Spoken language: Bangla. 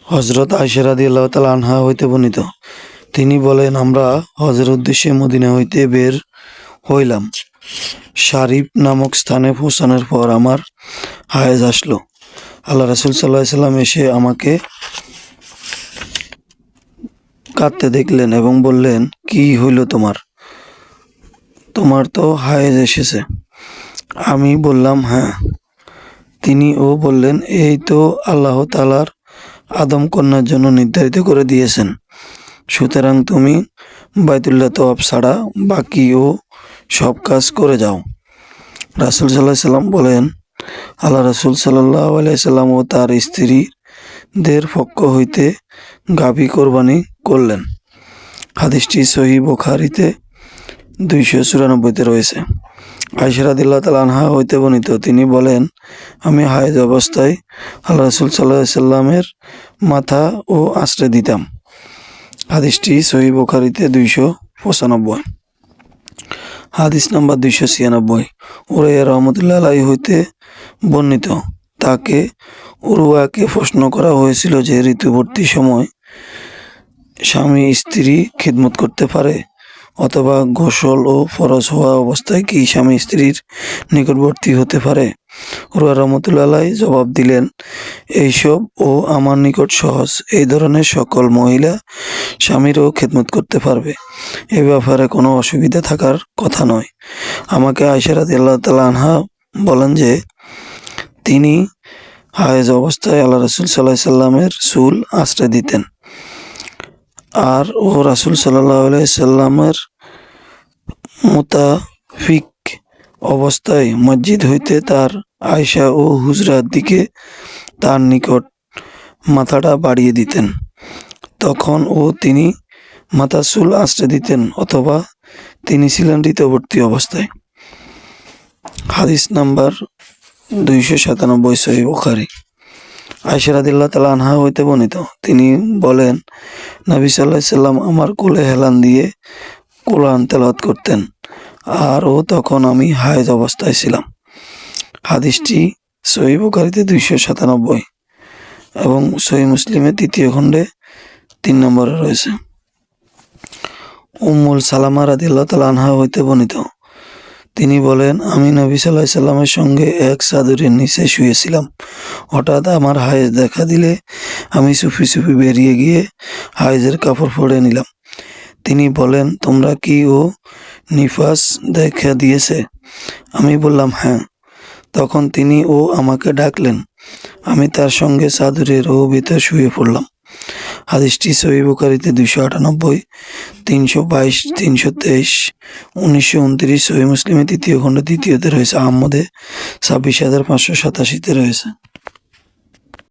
হযরত আয়েশা রাদিয়াল্লাহু তাআলা আনহা হইতে বর্ণিত, তিনি বলেন, আমরা হজের উদ্দেশ্যে মদিনা হইতে বের হইলাম। শারিব নামক স্থানে পৌঁছানোর পর আমার হায়েজ আসলো। আল্লাহ রাসূল সাল্লাল্লাহু আলাইহি সাল্লাম এসে আমাকে কাঁদতে দেখলেন এবং বললেন, কি হইল তোমার? তোমার তো হায়েজ এসেছে। আমি বললাম, হ্যাঁ। তিনিও বললেন, এই তো আল্লাহ তাআলার আদম কন্যার জন্য নির্ধারিত করে দিয়েছেন, সুতরাং তুমি বাইতুল্লাহ তওয়াফ ছাড়া বাকিও সব কাজ করে যাও। রাসূল সাল্লাল্লাহু আলাইহি সাল্লাম বলেন, আল্লাহ রাসূল সাল্লাল্লাহু আলাইহি সাল্লাম ও তার স্ত্রীদের পক্ষ হইতে গাভী কোরবানি করলেন। হাদিসটি সহিহ বুখারীতে 294-তে রয়েছে। আয়েশা রাদিয়াল্লাহু তাআলা আনহা হইতে বর্ণিত, তিনি বলেন, আমি হায়েজ অবস্থায় আল্লাহ রাসূল সাল্লাল্লাহু আলাইহি সাল্লামের মাথা ও আঁচড়ে দিতাম। হাদিসটি সহিহ বুখারীতে 295। হাদিস নাম্বার 296। উরাইয়া রাহমাতুল্লাহি আলাইহি হইতে বর্ণিত, তাকে উরওয়াকে প্রশ্ন করা হয়েছিল যে ঋতুবর্তী সময় স্বামী স্ত্রী খিদমত করতে পারে, অথবা গোসল ও ফরজ হওয়া অবস্থায় কি স্বামী স্ত্রীর নিকটবর্তী হতে পারে? উরওয়া রাহমাতুল্লাহি আলাইহি জবাব দিলেন, এইসব ও আমার নিকট সহজ। এই ধরনের সকল মহিলা স্বামীরও খেদমত করতে পারবে, এ ব্যাপারে কোনো অসুবিধা থাকার কথা নয়। আমাকে আয়েশা রাদিয়াল্লাহু তাআলা আনহা বলেন যে, তিনি হায়েজ অবস্থায় আল্লাহ রাসূল সাল্লাল্লাহু আলাইহি সাল্লামের চুল আঁচড়ে দিতেন, আর ও রাসূল সাল্লাল্লাহু আলাইহি সাল্লামের মুতাফিক অবস্থায় মসজিদ হইতে তার আয়সা ও হুজরার দিকে তার নিকট মাথাটা বাড়িয়ে দিতেন। তখন তিনি মাথার চুল আঁচড়ে দিতেন, অথবা তিনি ছিলেন ঋতুবর্তী অবস্থায়। হাদিস নাম্বার 297, সহিহ বুখারী। আয়েশা রাদিয়াল্লাহু তাআলা আনহা হইতে বর্ণিত, তিনি বলেন, নবী সাল্লাল্লাহু আলাইহি সাল্লাম আমার কোলে হেলান দিয়ে কোরআন তেলাওয়াত করতেন, আর তখন আমি হায়েজ অবস্থায় ছিলাম। হাদিসটি সহিহ বুখারীতে 297 এবং সহিহ মুসলিমের 3য় খণ্ডে 3 নম্বরে রয়েছে। উম্মুল সালামা রাদিয়াল্লাহু তাআলা আনহা হইতে বর্ণিত, তিনি বলেন, আমি নবী সাল্লাল্লাহু আলাইহি সাল্লামের সঙ্গে এক চাদরের নিচে শুয়েছিলাম। হঠাৎ আমার হায়েজ দেখা দিলে আমি চুপি চুপি বেরিয়ে গিয়ে হায়েজের কাপড় পরে নিলাম। তিনি বলেন, তোমরা কি নিফাস দেখা দিয়েছে? আমি বললাম, হ্যাঁ। তখন তিনি আমাকে ডাকলেন। আমি তার সঙ্গে চাদরের ভিতর শুয়ে পড়লাম। হাদিসটি সহিহ বুখারীতে 298, 322, 323, 1929, সহিহ মুসলিমের 3য় খণ্ড 2য়তে রয়েছে। আহমদে 26,587-তে রয়েছে।